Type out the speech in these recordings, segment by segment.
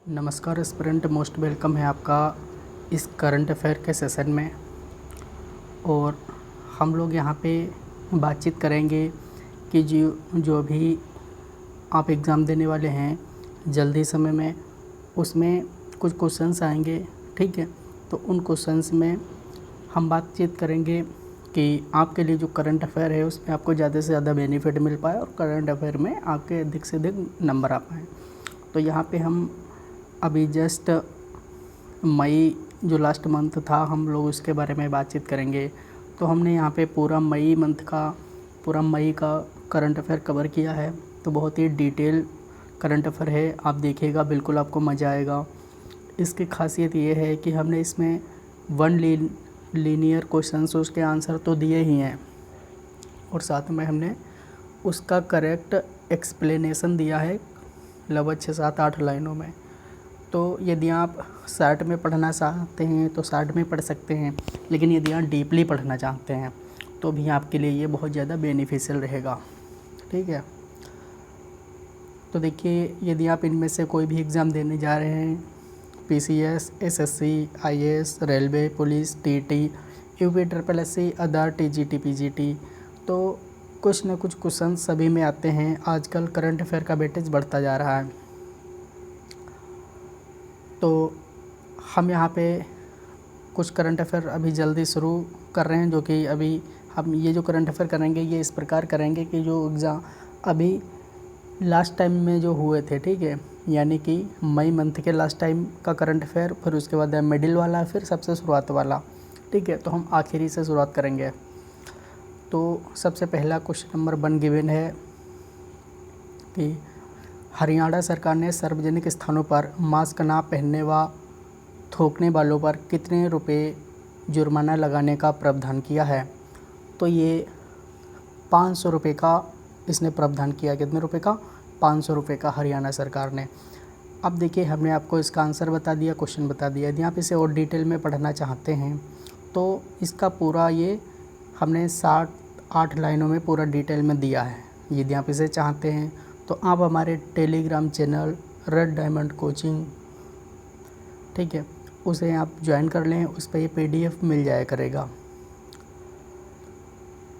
नमस्कार aspirant, most welcome है आपका इस करंट अफेयर के सेशन में। और हम लोग यहाँ पे बातचीत करेंगे कि जो जो भी आप एग्ज़ाम देने वाले हैं जल्दी समय में, उसमें कुछ क्वेश्चंस आएंगे, ठीक है। तो उन क्वेश्चंस में हम बातचीत करेंगे कि आपके लिए जो करंट अफेयर है उसमें आपको ज़्यादा से ज़्यादा बेनिफिट मिल पाए और करंट अफेयर में आपके अधिक से अधिक नंबर आ पाएँ। तो यहाँ पे हम अभी जस्ट मई जो लास्ट मंथ था, हम लोग उसके बारे में बातचीत करेंगे। तो हमने यहाँ पे पूरा मई का करंट अफेयर कवर किया है। तो बहुत ही डिटेल करंट अफेयर है, आप देखिएगा, बिल्कुल आपको मज़ा आएगा। इसकी खासियत ये है कि हमने इसमें वन लीनियर क्वेश्चंस उसके आंसर तो दिए ही हैं, और साथ में हमने उसका करेक्ट एक्सप्लेनेशन दिया है लगभग 6-7-8 लाइनों में। तो यदि आप शॉर्ट में पढ़ना चाहते हैं तो शॉर्ट में पढ़ सकते हैं, लेकिन यदि आप डीपली पढ़ना चाहते हैं तो भी आपके लिए ये बहुत ज़्यादा बेनिफिशियल रहेगा, ठीक है। तो देखिए, यदि आप इनमें से कोई भी एग्ज़ाम देने जा रहे हैं, PCS, SSC, IAS, railway, police, TT, यूपीट्रिपलएससी, अदर, टीजीटी, पीजीटी, तो कुछ न कुछ क्वेश्चन सभी में आते हैं। आजकल करंट अफेयर का वेटेज बढ़ता जा रहा है। तो हम यहाँ पे कुछ करंट अफेयर अभी जल्दी शुरू कर रहे हैं, जो कि अभी हम ये जो करंट अफेयर करेंगे ये इस प्रकार करेंगे कि जो एग्ज़ाम अभी लास्ट टाइम में जो हुए थे, ठीक है, यानी कि मई मंथ के लास्ट टाइम का करंट अफेयर, फिर उसके बाद मिडिल वाला, फिर सबसे शुरुआत वाला, ठीक है। तो हम आखिरी से शुरुआत करेंगे। तो सबसे पहला क्वेश्चन नंबर 1 गिवन है कि हरियाणा सरकार ने सार्वजनिक स्थानों पर मास्क ना पहनने व थूकने वालों पर कितने रुपए जुर्माना लगाने का प्रावधान किया है। तो ये 500 रुपये का इसने प्रावधान किया। कितने रुपए का? 500 रुपये का हरियाणा सरकार ने। अब देखिए, हमने आपको इसका आंसर बता दिया, क्वेश्चन बता दिया। यदि आप इसे और डिटेल में पढ़ना चाहते हैं तो इसका पूरा ये हमने 7-8 लाइनों में पूरा डिटेल में दिया है। यदि आप इसे चाहते हैं तो आप हमारे Telegram channel red diamond coaching, ठीक है, उसे आप ज्वाइन कर लें, उस पर ये PDF मिल जाया करेगा।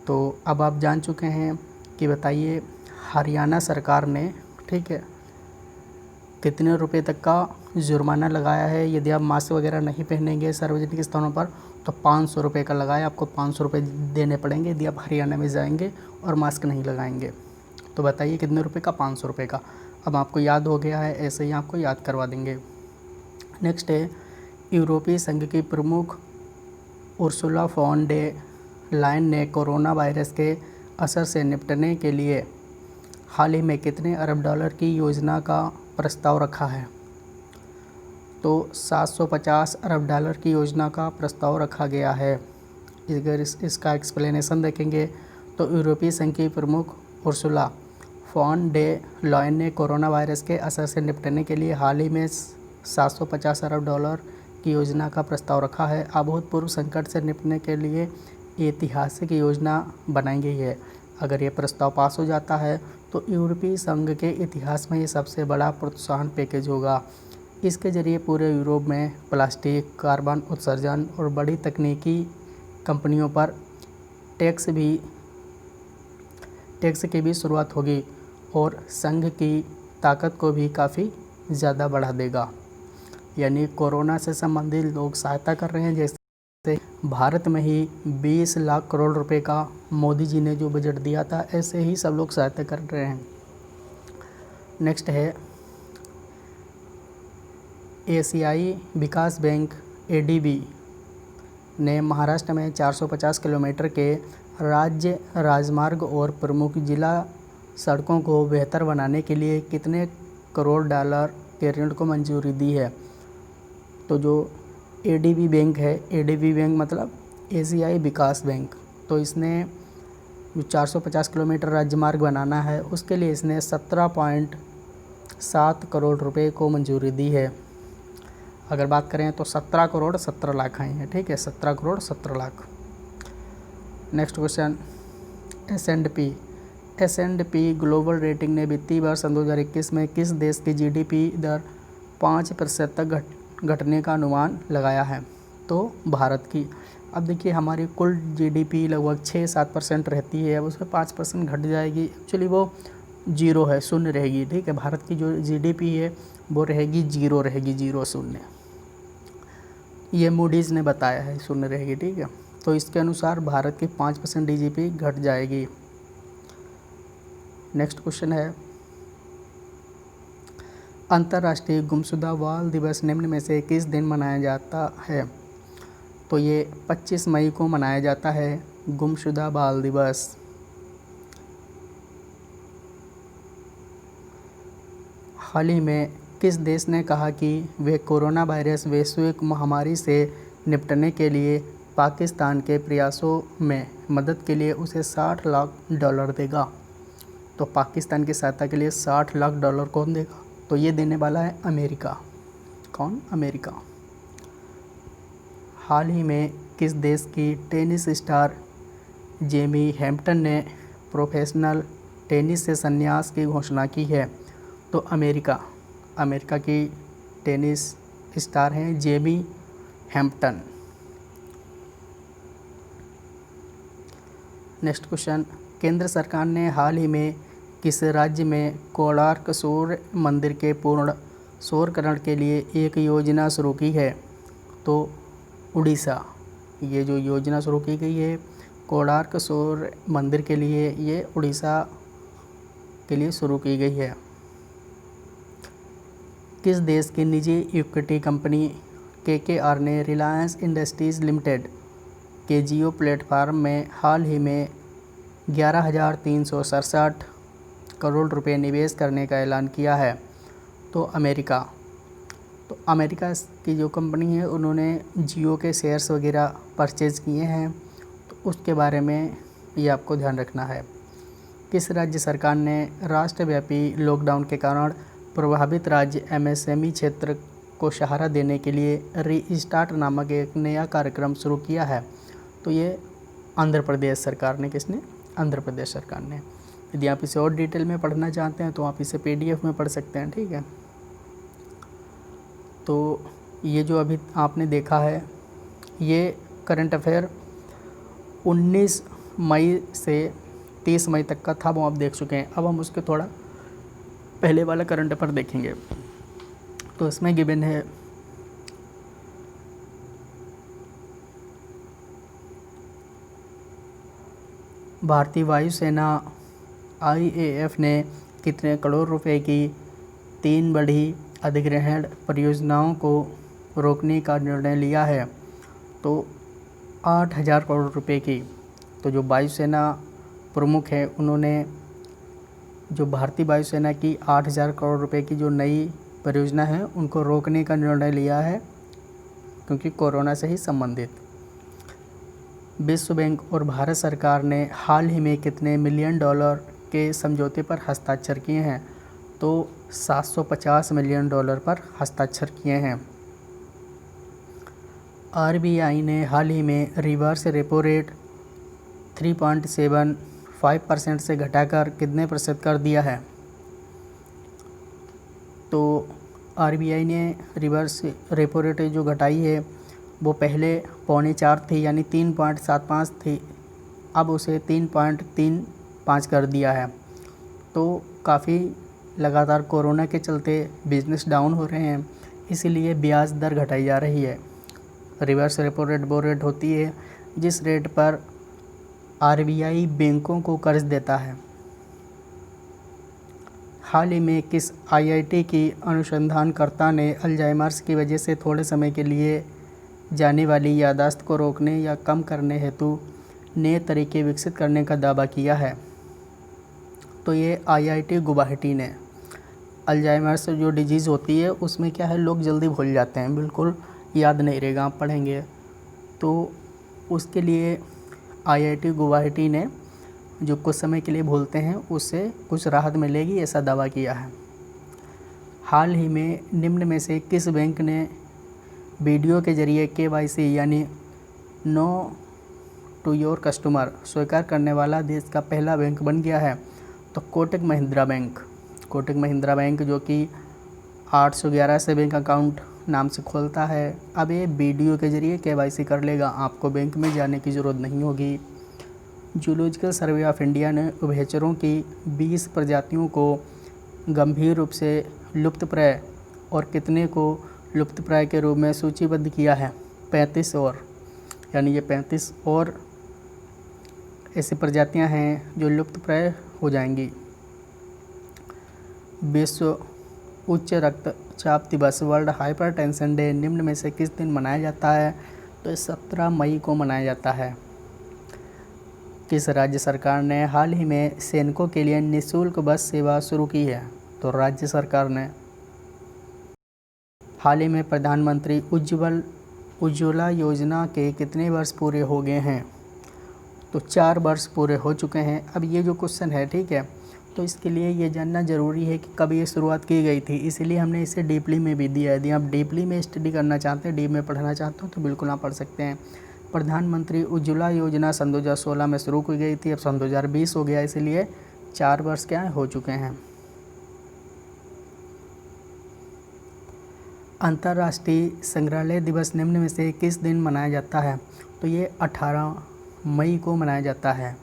तो अब आप जान चुके हैं कि बताइए हरियाणा सरकार ने, ठीक है, कितने रुपए तक का जुर्माना लगाया है। यदि आप मास्क वगैरह नहीं पहनेंगे सार्वजनिक स्थानों पर तो 500 रुपये का लगाया, आपको 500 रुपये देने पड़ेंगे यदि आप हरियाणा में जाएंगे और मास्क नहीं लगाएंगे। तो बताइए कितने रुपए का? 500 रुपये का। अब आपको याद हो गया है, ऐसे ही आपको याद करवा देंगे। नेक्स्ट है, यूरोपीय संघ की प्रमुख उर्सुला फॉन डे लायन ने कोरोना वायरस के असर से निपटने के लिए हाल ही में कितने अरब डॉलर की योजना का प्रस्ताव रखा है। तो 750 अरब डॉलर की योजना का प्रस्ताव रखा गया है। अगर इसका एक्सप्लेनेशन देखेंगे तो यूरोपीय संघ की प्रमुख उर्सुला फॉन डे लॉयन ने कोरोना वायरस के असर से निपटने के लिए हाल ही में 750 अरब डॉलर की योजना का प्रस्ताव रखा है। अभूतपूर्व संकट से निपटने के लिए ऐतिहासिक योजना बनाई गई है। अगर ये प्रस्ताव पास हो जाता है तो यूरोपीय संघ के इतिहास में ये सबसे बड़ा प्रोत्साहन पैकेज होगा। इसके ज़रिए पूरे यूरोप में प्लास्टिक, कार्बन उत्सर्जन और बड़ी तकनीकी कंपनियों पर टैक्स की भी शुरुआत होगी और संघ की ताकत को भी काफ़ी ज़्यादा बढ़ा देगा। यानी कोरोना से संबंधित लोग सहायता कर रहे हैं, जैसे भारत में ही 20 लाख करोड़ रुपए का मोदी जी ने जो बजट दिया था, ऐसे ही सब लोग सहायता कर रहे हैं। नेक्स्ट है, एशियाई विकास बैंक ADB ने महाराष्ट्र में 450 किलोमीटर के राज्य राजमार्ग और प्रमुख जिला सड़कों को बेहतर बनाने के लिए कितने करोड़ डॉलर के ऋण को मंजूरी दी है। तो जो ADB बैंक है, ADB बैंक मतलब एशियाई विकास बैंक, तो इसने जो 450 किलोमीटर राजमार्ग बनाना है उसके लिए इसने 17.7 करोड़ रुपए को मंजूरी दी है। अगर बात करें तो 17 करोड़ 17 लाख आई हैं, ठीक है, 17 crore 17 lakh. Next question, S&P global rating ने वित्तीय वर्ष 2021 में किस देश की GDP दर 5% तक घटने का अनुमान लगाया है। तो भारत की, अब देखिए हमारी कुल जीडीपी लगभग 6-7% रहती है, अब उसमें 5% घट जाएगी, एक्चुअली वो जीरो है, शून्य रहेगी। ठीक है, भारत की जो जीडीपी है वो रहेगी जीरो, रहेगी जीरो, शून्य। ये मूडीज़ ने बताया है, शून्य रहेगी। ठीक है, तो इसके अनुसार भारत की 5% जीडीपी घट जाएगी। नेक्स्ट क्वेश्चन है, अंतर्राष्ट्रीय गुमशुदा बाल दिवस निम्न में से किस दिन मनाया जाता है? तो ये 25 मई को मनाया जाता है गुमशुदा बाल दिवस। हाल ही में किस देश ने कहा कि वे कोरोना वायरस वैश्विक महामारी से निपटने के लिए पाकिस्तान के प्रयासों में मदद के लिए उसे $60 लाख देगा? तो पाकिस्तान की सहायता के लिए $60 लाख कौन देगा? तो ये देने वाला है अमेरिका। कौन? अमेरिका। हाल ही में किस देश की टेनिस स्टार जेमी हैम्पटन ने प्रोफेशनल टेनिस से संन्यास की घोषणा की है? तो अमेरिका की टेनिस स्टार हैं जेमी हैम्पटन। नेक्स्ट क्वेश्चन, केंद्र सरकार ने हाल ही में किस राज्य में कोणार्क सूर्य मंदिर के पूर्ण सौरकरण के लिए एक योजना शुरू की है? तो उड़ीसा। ये जो योजना शुरू की गई है कोणार्क सूर्य मंदिर के लिए, ये उड़ीसा के लिए शुरू की गई है। किस देश की निजी इक्विटी कंपनी KKR ने रिलायंस इंडस्ट्रीज़ लिमिटेड के जियो प्लेटफार्म में हाल ही में 11,367 करोड़ रुपए निवेश करने का ऐलान किया है? तो अमेरिका। तो अमेरिका की जो कंपनी है उन्होंने जियो के शेयर्स वगैरह परचेज़ किए हैं, तो उसके बारे में ये आपको ध्यान रखना है। किस राज्य सरकार ने राष्ट्रव्यापी लॉकडाउन के कारण प्रभावित राज्य MSME क्षेत्र को सहारा देने के लिए रीस्टार्ट नामक एक नया कार्यक्रम शुरू किया है? तो ये आंध्र प्रदेश सरकार ने। किसने? आंध्र प्रदेश सरकार ने। यदि आप इसे और डिटेल में पढ़ना चाहते हैं तो आप इसे PDF में पढ़ सकते हैं। ठीक है, तो ये जो अभी आपने देखा है ये करंट अफेयर 19 मई से 30 मई तक का था, वो आप देख चुके हैं। अब हम उसके थोड़ा पहले वाला करंट अफेयर देखेंगे। तो इसमें गिवन है भारतीय वायुसेना IAF ने कितने करोड़ रुपए की 3 बड़ी अधिग्रहण परियोजनाओं को रोकने का निर्णय लिया है? तो 8,000 करोड़ रुपए की। तो जो वायुसेना प्रमुख है उन्होंने जो भारतीय वायुसेना की 8,000 करोड़ रुपए की जो नई परियोजना है उनको रोकने का निर्णय लिया है, क्योंकि कोरोना से ही संबंधित। विश्व बैंक और भारत सरकार ने हाल ही में कितने $1 मिलियन के समझौते पर हस्ताक्षर किए हैं? तो $750 मिलियन पर हस्ताक्षर किए हैं। RBI ने हाल ही में रिवर्स रेपो रेट 3.75% से घटाकर कितने प्रतिशत कर दिया है? तो RBI ने रिवर्स रेपो रेट जो घटाई है वो पहले 3.25 थी, यानी 3.75 थी, अब उसे 3.35 कर दिया है। तो काफ़ी लगातार कोरोना के चलते बिजनेस डाउन हो रहे हैं, इसीलिए ब्याज दर घटाई जा रही है। रिवर्स रेपो रेट वो रेट होती है जिस रेट पर RBI बैंकों को कर्ज देता है। हाल ही में किस IIT की अनुसंधानकर्ता ने अल्जाइमर्स की वजह से थोड़े समय के लिए जाने वाली याददाश्त को रोकने या कम करने हेतु नए तरीके विकसित करने का दावा किया है? तो ये IIT गुवाहाटी ने। अल्जाइमर्स जो डिजीज़ होती है उसमें क्या है, लोग जल्दी भूल जाते हैं, बिल्कुल याद नहीं रहेगा, आप पढ़ेंगे तो उसके लिए IIT गुवाहाटी ने जो कुछ समय के लिए भूलते हैं उससे कुछ राहत मिलेगी, ऐसा दावा किया है। हाल ही में निम्न में से किस बैंक ने वीडियो के जरिए KYC यानी नो टू योर कस्टमर स्वीकार करने वाला देश का पहला बैंक बन गया है? तो कोटक महिंद्रा बैंक। कोटक महिंद्रा बैंक जो कि 811 से बैंक अकाउंट नाम से खोलता है। अब ये वीडियो के ज़रिए KYC कर लेगा, आपको बैंक में जाने की ज़रूरत नहीं होगी। जूलॉजिकल सर्वे ऑफ इंडिया ने उभयचरों की 20 प्रजातियों को गंभीर रूप से लुप्तप्राय और कितने को लुप्तप्राय के रूप में सूचीबद्ध किया है? 35 और, यानी ये 35 और ऐसी प्रजातियां हैं जो लुप्तप्राय हो जाएंगी। विश्व उच्च रक्तचाप दिवस, वर्ल्ड हाइपरटेंशन डे निम्न में से किस दिन मनाया जाता है? तो ये 17 मई को मनाया जाता है। किस राज्य सरकार ने हाल ही में सैनिकों के लिए निःशुल्क बस सेवा शुरू की है? तो राज्य सरकार ने। हाल ही में प्रधानमंत्री उज्ज्वला योजना के कितने वर्ष पूरे हो गए हैं? तो 4 वर्ष पूरे हो चुके हैं। अब ये जो क्वेश्चन है, ठीक है, तो इसके लिए ये जानना ज़रूरी है कि कब ये शुरुआत की गई थी, इसीलिए हमने इसे डीपली में भी दिया है। यदि आप डीपली में स्टडी करना चाहते हैं, डीप में पढ़ना चाहते हो, तो बिल्कुल आप पढ़ सकते हैं। प्रधानमंत्री उज्ज्वला योजना सन 2016 में शुरू की गई थी, अब सन 2020 हो गया, इसीलिए 4 वर्ष क्या हो चुके हैं। अंतर्राष्ट्रीय संग्रहालय दिवस निम्न में से किस दिन मनाया जाता है? तो ये 18 मई को मनाया जाता है।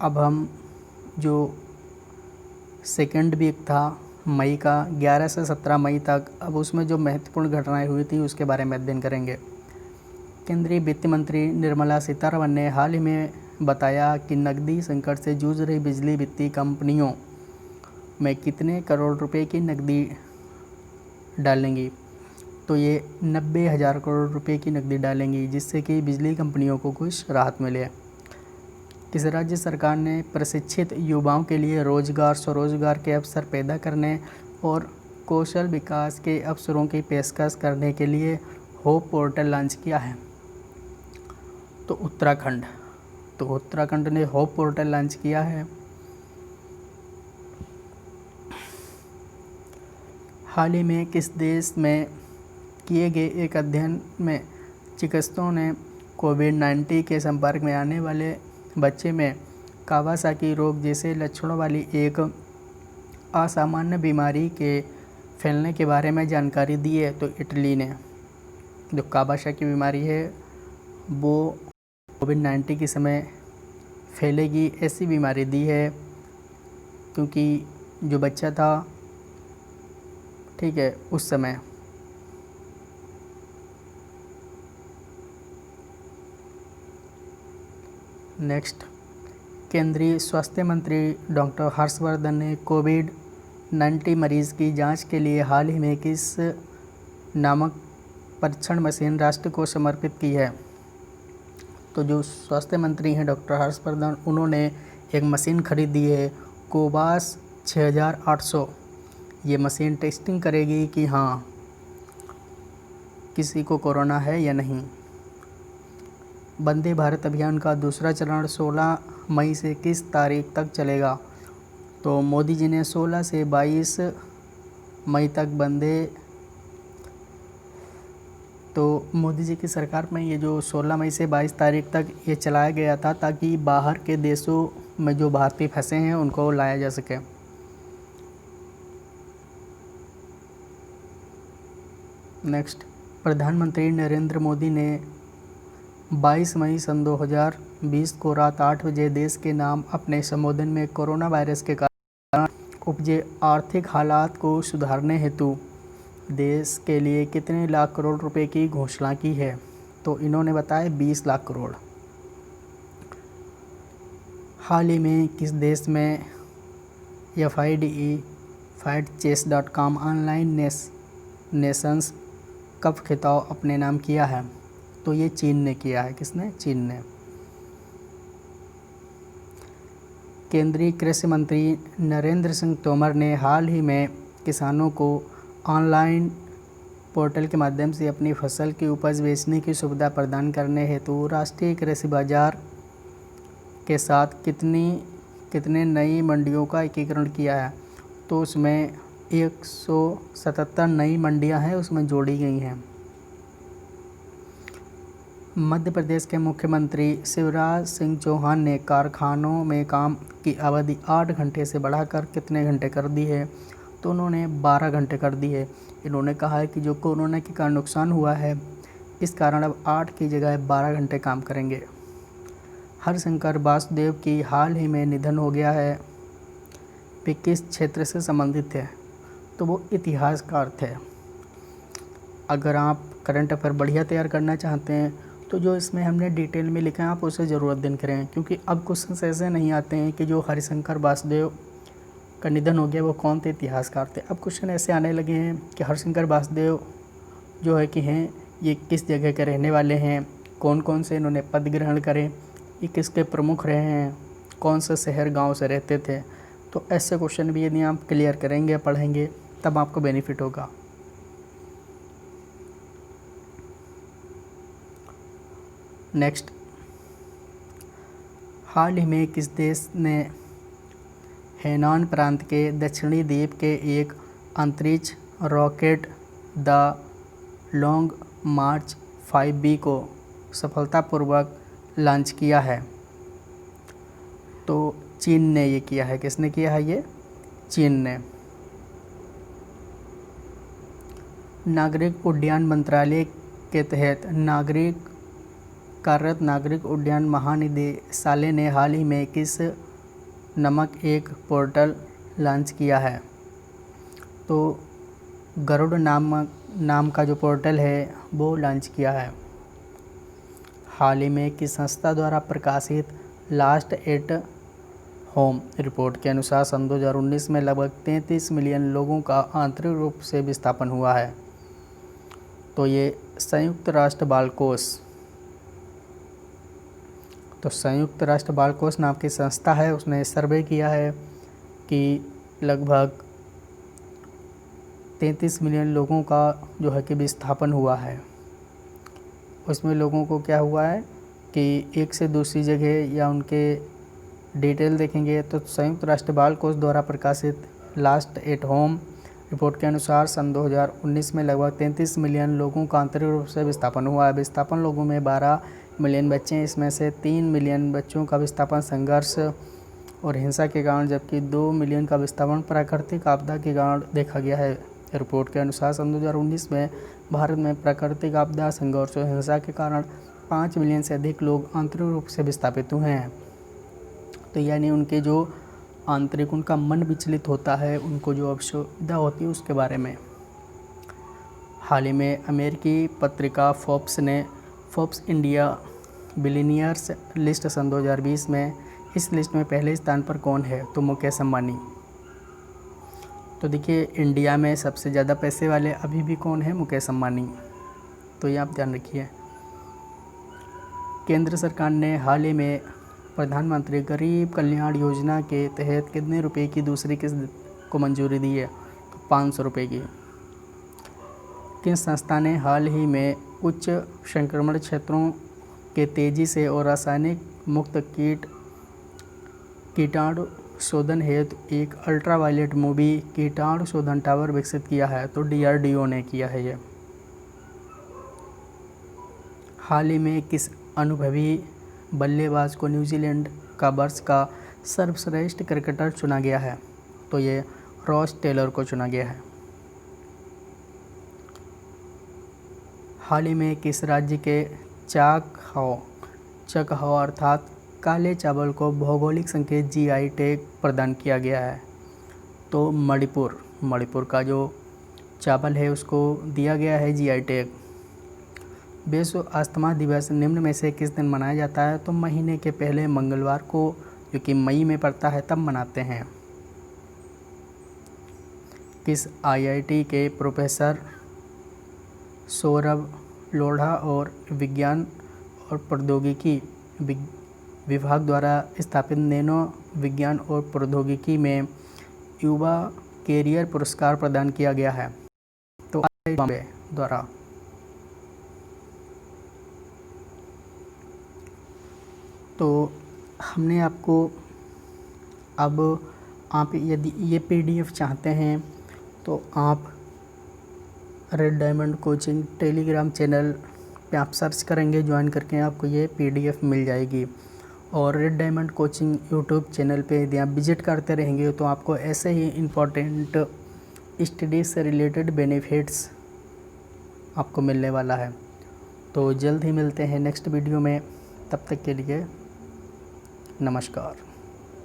अब हम जो सेकेंड वीक था मई का, 11 से 17 मई तक, अब उसमें जो महत्वपूर्ण घटनाएं हुई थी उसके बारे में अध्ययन करेंगे। केंद्रीय वित्त मंत्री निर्मला सीतारमण ने हाल ही में बताया कि नकदी संकट से जूझ रही बिजली वित्तीय कंपनियों में कितने करोड़ रुपए की नकदी डालेंगी? तो ये 90,000 करोड़ रुपए की नकदी डालेंगी, जिससे कि बिजली कंपनियों को कुछ राहत मिले। किस राज्य सरकार ने प्रशिक्षित युवाओं के लिए रोजगार, स्वरोजगार के अवसर पैदा करने और कौशल विकास के अवसरों की पेशकश करने के लिए होप पोर्टल लॉन्च किया है? तो उत्तराखंड। तो उत्तराखंड ने होप पोर्टल लॉन्च किया है। हाल ही में किस देश में किए गए एक अध्ययन में चिकित्सकों ने कोविड-19 के संपर्क में आने वाले बच्चे में कावासाकी रोग जैसे लक्षणों वाली एक असामान्य बीमारी के फैलने के बारे में जानकारी दी है? तो इटली ने। जो कावासाकी बीमारी है वो कोविड-19 के समय फैलेगी, ऐसी बीमारी दी है, क्योंकि जो बच्चा था, ठीक है, उस समय नेक्स्ट, केंद्रीय स्वास्थ्य मंत्री डॉक्टर हर्षवर्धन ने कोविड-19 मरीज की जांच के लिए हाल ही में किस नामक परीक्षण मशीन राष्ट्र को समर्पित की है? तो जो स्वास्थ्य मंत्री हैं डॉक्टर हर्षवर्धन, उन्होंने एक मशीन खरीदी है, कोवास 6800। ये मशीन टेस्टिंग करेगी कि हाँ किसी को कोरोना है या नहीं। वंदे भारत अभियान का दूसरा चरण 16 मई से किस तारीख तक चलेगा? तो मोदी जी ने 16 से 22 मई तक तो मोदी जी की सरकार में ये जो 16 मई से 22 तारीख तक ये चलाया गया था, ताकि बाहर के देशों में जो भारतीय फंसे हैं उनको लाया जा सके। नेक्स्ट, प्रधानमंत्री नरेंद्र मोदी ने 22 मई सन 2020 को रात 8 बजे देश के नाम अपने संबोधन में कोरोना वायरस के कारण उपजे आर्थिक हालात को सुधारने हेतु देश के लिए कितने लाख करोड़ रुपए की घोषणा की है? तो इन्होंने बताया 20 लाख करोड़। हाल ही में किस देश में FIDE fightchess.com online Nations cup खिताब अपने नाम किया है? तो ये चीन ने किया है। किसने? चीन ने। केंद्रीय कृषि मंत्री नरेंद्र सिंह तोमर ने हाल ही में किसानों को ऑनलाइन पोर्टल के माध्यम से अपनी फसल की उपज बेचने की सुविधा प्रदान करने हेतु राष्ट्रीय कृषि बाजार के साथ कितने नई मंडियों का एकीकरण किया है? तो उसमें 177 नई मंडियां हैं, उसमें जोड़ी गई हैं। मध्य प्रदेश के मुख्यमंत्री शिवराज सिंह चौहान ने कारखानों में काम की अवधि 8 घंटे से बढ़ाकर कितने घंटे कर दी है? तो उन्होंने 12 घंटे कर दी है। इन्होंने कहा है कि जो कोरोना के कारण नुकसान हुआ है, इस कारण अब 8 की जगह 12 घंटे काम करेंगे। हरिशंकर वासुदेव की हाल ही में निधन हो गया है। वे किस क्षेत्र से संबंधित है? तो वो इतिहासकार थे। अगर आप करंट अफेयर बढ़िया तैयार करना चाहते हैं तो जो इसमें हमने डिटेल में लिखा है आप उसे ज़रूर अध्ययन करें, क्योंकि अब क्वेश्चन ऐसे नहीं आते हैं कि जो हरिशंकर वासुदेव का निधन हो गया वो कौन थे, इतिहासकार थे। अब क्वेश्चन ऐसे आने लगे हैं कि हरिशंकर वासुदेव जो है कि हैं ये किस जगह के रहने वाले हैं, कौन कौन से इन्होंने पद ग्रहण करे, ये किसके प्रमुख रहे हैं, कौन से शहर गांव से रहते थे। तो ऐसे क्वेश्चन भी यदि आप क्लियर करेंगे, पढ़ेंगे, तब आपको बेनिफिट होगा। नेक्स्ट, हाल ही में किस देश ने हेनान प्रांत के दक्षिणी द्वीप के एक अंतरिक्ष rocket the long March 5B को सफलतापूर्वक लॉन्च किया है? तो चीन ने ये किया है। किसने किया है? ये चीन ने। नागरिक उड्डयन मंत्रालय के तहत कार्यरत नागरिक उड्डयन महानिदेशालय ने हाल ही में किस नामक एक पोर्टल लॉन्च किया है? तो गरुड़ नाम का जो पोर्टल है वो लॉन्च किया है। हाल ही में किस संस्था द्वारा प्रकाशित लास्ट एट होम रिपोर्ट के अनुसार सन 2019 में लगभग 33 मिलियन लोगों का आंतरिक रूप से विस्थापन हुआ है? तो ये संयुक्त राष्ट्र बाल कोष। तो संयुक्त राष्ट्र बाल कोष नाम की संस्था है, उसने सर्वे किया है कि लगभग 33 मिलियन लोगों का जो है कि विस्थापन हुआ है। उसमें लोगों को क्या हुआ है कि एक से दूसरी जगह या उनके डिटेल देखेंगे तो संयुक्त राष्ट्र बाल कोष द्वारा प्रकाशित लास्ट एट होम रिपोर्ट के अनुसार सन 2019 में लगभग 33 मिलियन लोगों का आंतरिक रूप से विस्थापन हुआ है। विस्थापन लोगों में 12 मिलियन बच्चे हैं, इसमें से 3 मिलियन बच्चों का विस्थापन संघर्ष और हिंसा के कारण, जबकि 2 मिलियन का विस्थापन प्राकृतिक आपदा के कारण देखा गया है। रिपोर्ट के अनुसार सन 2019 में भारत में प्राकृतिक आपदा, संघर्ष और हिंसा के कारण 5 मिलियन से अधिक लोग आंतरिक रूप से विस्थापित हुए हैं। तो यानी उनके जो आंतरिक उनका मन विचलित होता है, उनको जो असुविधा होती है उसके बारे में। हाल ही में अमेरिकी पत्रिका फोर्ब्स इंडिया बिलियनियर्स लिस्ट सन 2020 में, इस लिस्ट में पहले स्थान पर कौन है? तो मुकेश अंबानी। तो देखिए इंडिया में सबसे ज़्यादा पैसे वाले अभी भी कौन है? मुकेश अंबानी। तो ये आप ध्यान रखिए। केंद्र सरकार ने हाल ही में प्रधानमंत्री गरीब कल्याण योजना के तहत कितने रुपए की दूसरी किस्त को मंजूरी दी है? 500 रुपये की। किस संस्था ने हाल ही में उच्च संक्रमण क्षेत्रों के तेज़ी से और रासायनिक मुक्त कीटाणु शोधन हेतु एक अल्ट्रावायलेट मूवी कीटाणु शोधन टावर विकसित किया है? तो DRDO ने किया है ये। हाल ही में किस अनुभवी बल्लेबाज को न्यूजीलैंड का वर्ष का सर्वश्रेष्ठ क्रिकेटर चुना गया है? तो ये रॉस टेलर को चुना गया है। हाल ही में किस राज्य के चकहाव अर्थात काले चावल को भौगोलिक संकेत GI टैग प्रदान किया गया है? तो मणिपुर का जो चावल है उसको दिया गया है GI टैग। विश्व अस्थमा दिवस निम्न में से किस दिन मनाया जाता है? तो महीने के पहले मंगलवार को, जो कि मई में पड़ता है, तब मनाते हैं। किस IIT के प्रोफेसर सौरभ लोढ़ा और विज्ञान और प्रौद्योगिकी विभाग द्वारा स्थापित नैनो विज्ञान और प्रौद्योगिकी में युवा कैरियर पुरस्कार प्रदान किया गया है? तो IIT बॉम्बे द्वारा। तो हमने आपको, अब आप यदि ये PDF चाहते हैं तो आप red diamond coaching Telegram channel पे आप सर्च करेंगे, ज्वाइन करके आपको ये PDF मिल जाएगी। और red diamond coaching YouTube channel पे यदि आप विज़िट करते रहेंगे तो आपको ऐसे ही इम्पोर्टेंट स्टडीज़ से रिलेटेड बेनिफिट्स आपको मिलने वाला है। तो जल्द ही मिलते हैं नेक्स्ट वीडियो में, तब तक के लिए नमस्कार।